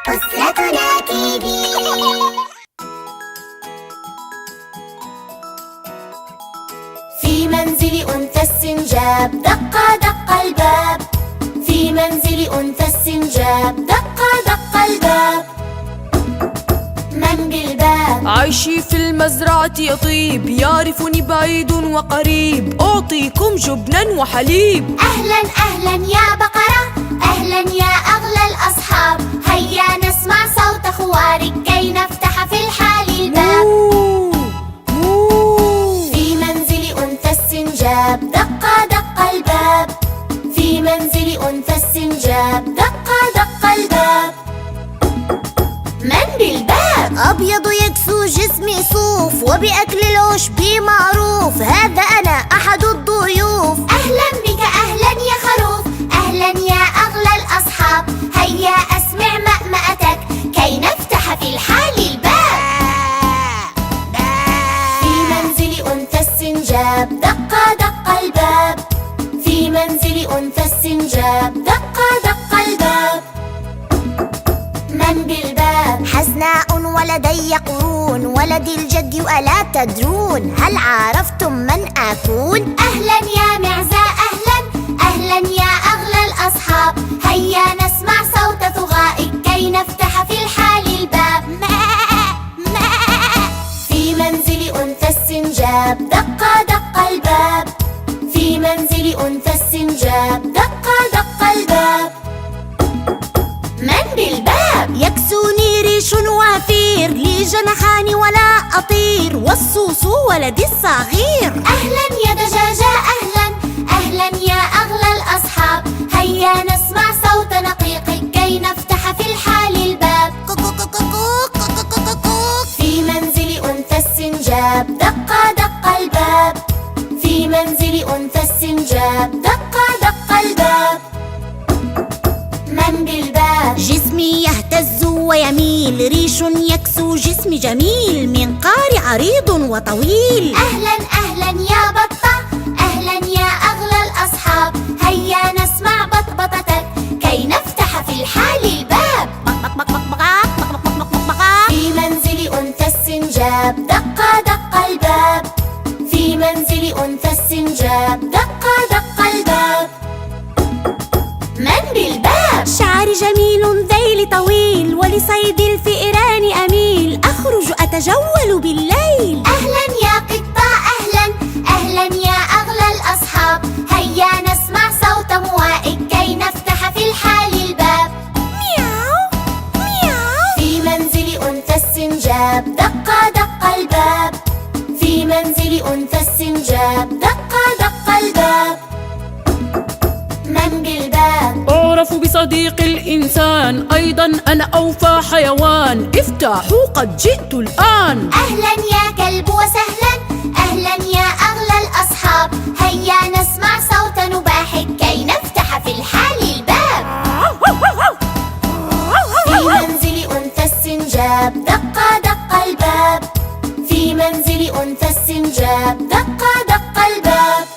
أسرتنا تي في. في منزل أنثى السنجاب دق دق الباب. في منزل أنثى السنجاب دق دق الباب. من بالباب؟ عيشي في المزرعة يطيب، يعرفني بعيد وقريب، أعطيكم جبنا وحليب. أهلا أهلا يا بقرة، أهلا يا أغلى الأصحاب، هيا نسمع صوت خوارك كي نفتح في الحال الباب. في منزل أنثى السنجاب دق دق الباب. في منزل أنثى السنجاب دق دق الباب. من بالباب؟ أبيض يكسو جسمي صوف، وبأكل العشب معروف، هذا أنا أحد الضيوف. أهلا بك أهلا يا خروف، أهلا يا أغلى الأصحاب، هيا أسمع مأمأتك كي نفتح في الحال الباب. في منزل أنثى السنجاب دق دق الباب. في منزل أنثى السنجاب دق دق الباب. من بالباب؟ حسناء ولدي قرون، ولدي الجد ألا تدرون، هل عرفتم من أكون؟ أهلا يا معزة أهلا، أهلا يا أغلى الأصحاب، هيا نسمع صوت ثغائك كي نفتح في الحال الباب. في منزل أنثى السنجاب دق دق الباب. في منزل أنثى السنجاب دق دق الباب. من بالباب؟ يكسوني ريش وفير، لي جناحان ولا أطير، والصوص ولدي الصغير. أهلا يا دجاجة أهلا، أهلا يا أغلى الأصحاب، هيا نسمع صوت نقيقك كي نفتح في الحال الباب. في منزل أنثى السنجاب دق دق الباب. في منزل أنثى السنجاب دق دق الباب. من بالباب؟ جسمي يهتز ويميل، ريش يكسو جسمي جميل، منقاري عريض وطويل. أهلا أهلا يا بطة، أهلا يا أغلى الأصحاب، هيا نسمع بطبطتك كي نفتح في الحال الباب. في منزل أنثى السنجاب دق دق الباب. في منزل أنثى السنجاب دق دق الباب. من بالباب؟ شعري جميل ذيلي طويل، ولصيد الفئران أميل، أخرج أتجول بالليل. أهلا يا قطة أهلا، أهلا يا أغلى الأصحاب، هيا نسمع صوت موائك كي نفتح في الحال الباب. مياو مياو. في منزل أنثى السنجاب دق دق الباب. في منزل أنثى السنجاب دق دق الباب. من بالباب؟ أعرف بصديق الإنسان، أيضا أنا أوفى حيوان، افتحوا قد جئت الآن. أهلا يا كلب وسهلا، أهلا يا أغلى الأصحاب، هيا نسمع صوت نباحك كي نفتح في الحال الباب. في منزل أنثى السنجاب دق دق الباب. في منزل أنثى السنجاب دق دق الباب.